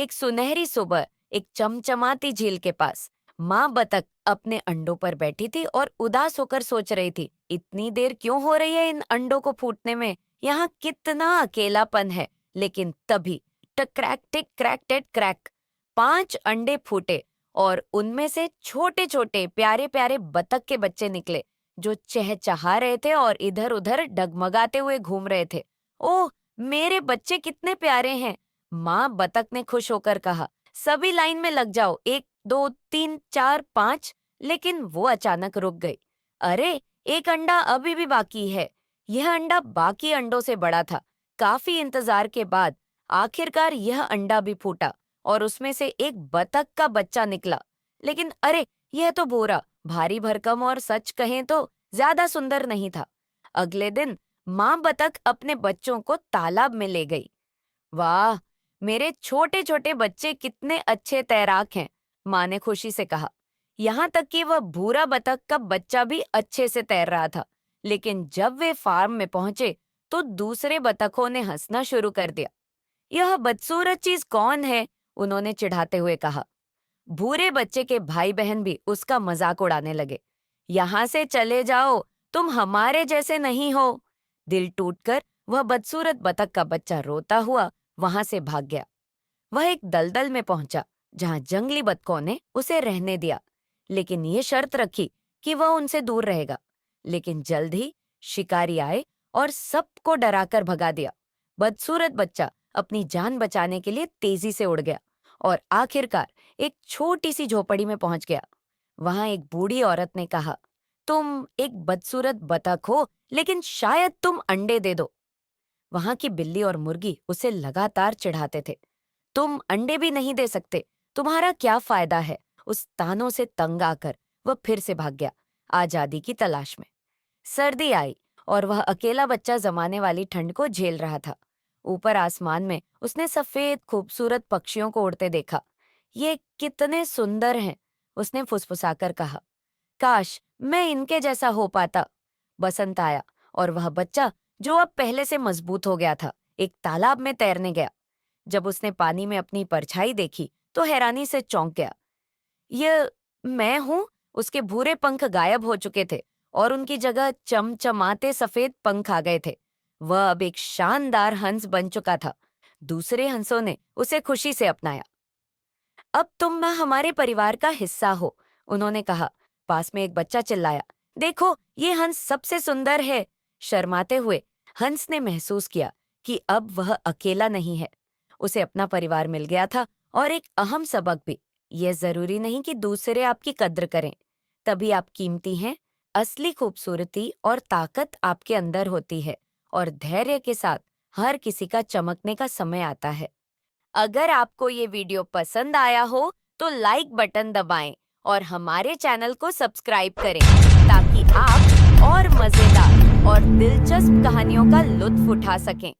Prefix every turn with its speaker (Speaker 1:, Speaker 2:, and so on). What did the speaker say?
Speaker 1: एक सुनहरी सुबह एक चमचमाती झील के पास माँ बतख अपने अंडों पर बैठी थी और उदास होकर सोच रही थी, इतनी देर क्यों हो रही है इन अंडों को फूटने में। यहाँ कितना अकेलापन है। लेकिन तभी टक क्रैक टिक क्रैक टेट क्रैक 5 अंडे फूटे और उनमें से छोटे छोटे प्यारे प्यारे बतख के बच्चे निकले, जो चहचहा रहे थे और इधर उधर डगमगाते हुए घूम रहे थे। ओह, मेरे बच्चे कितने प्यारे हैं। माँ बतख ने खुश होकर कहा, सभी लाइन में लग जाओ, 1 2 3 4 5। लेकिन वो अचानक रुक गई। अरे, एक अंडा अभी भी बाकी है। यह अंडा बाकी अंडों से बड़ा था। काफी इंतजार के बाद आखिरकार यह अंडा भी फूटा और उसमें से एक बतख का बच्चा निकला। लेकिन अरे, यह तो बोरा भारी भरकम और सच कहें तो ज्यादा सुंदर नहीं था। अगले दिन माँ बतख अपने बच्चों को तालाब में ले गई। वाह, मेरे छोटे छोटे बच्चे कितने अच्छे तैराक हैं, माँ ने खुशी से कहा। यहाँ तक कि वह भूरा बतख का बच्चा भी अच्छे से तैर रहा था। लेकिन जब वे फार्म में पहुंचे तो दूसरे बतखों ने हंसना शुरू कर दिया। यह बदसूरत चीज कौन है? उन्होंने चिढ़ाते हुए कहा। भूरे बच्चे के भाई बहन भी उसका मजाक उड़ाने लगे। यहाँ से चले जाओ, तुम हमारे जैसे नहीं हो। दिल टूटकर वह बदसूरत बतख का बच्चा रोता हुआ वहां से भाग गया। वह एक दलदल में पहुंचा जहां जंगली बतखों ने उसे रहने दिया, लेकिन ये शर्त रखी कि वह उनसे दूर रहेगा। लेकिन जल्द ही शिकारी आए और सबको डराकर भगा दिया। बदसूरत बच्चा अपनी जान बचाने के लिए तेजी से उड़ गया और आखिरकार एक छोटी सी झोपड़ी में पहुंच गया। वहां एक बूढ़ी औरत ने कहा, तुम एक बदसूरत बतख हो, लेकिन शायद तुम अंडे दे दो। वहां की बिल्ली और मुर्गी उसे लगातार चिढ़ाते थे। तुम अंडे भी नहीं दे सकते, तुम्हारा क्या फायदा है। उस तानों से तंग आकर वह फिर से भाग गया, आजादी की तलाश में। सर्दी आई और वह अकेला बच्चा जमाने वाली ठंड को झेल रहा था। ऊपर आसमान में उसने सफेद खूबसूरत पक्षियों को उड़ते देखा। ये कितने सुंदर हैं, उसने फुसफुसाकर कहा। काश मैं इनके जैसा हो पाता। बसंत आया और वह बच्चा, जो अब पहले से मजबूत हो गया था, एक तालाब में तैरने गया। जब उसने पानी में अपनी परछाई देखी तो हैरानी से चौंक गया। ये मैं हूं? उसके भूरे पंख गायब हो चुके थे और उनकी जगह चमचमाते सफेद पंख आ गए थे। वह अब एक शानदार हंस बन चुका था। दूसरे हंसों ने उसे खुशी से अपनाया। अब तुम हमारे परिवार का हिस्सा हो, उन्होंने कहा। पास में एक बच्चा चिल्लाया, देखो, ये हंस सबसे सुंदर है। शर्माते हुए हंस ने महसूस किया कि अब वह अकेला नहीं है। उसे अपना परिवार मिल गया था और एक अहम सबक भी। यह जरूरी नहीं कि दूसरे आपकी कद्र करें, तभी आप कीमती हैं। असली खूबसूरती और ताकत आपके अंदर होती है और धैर्य के साथ हर किसी का चमकने का समय आता है। अगर आपको ये वीडियो पसंद आया हो तो लाइक बटन दबाएं और हमारे चैनल को सब्सक्राइब करें, ताकि आप और मजेदार और दिलचस्प कहानियों का लुत्फ उठा सकें।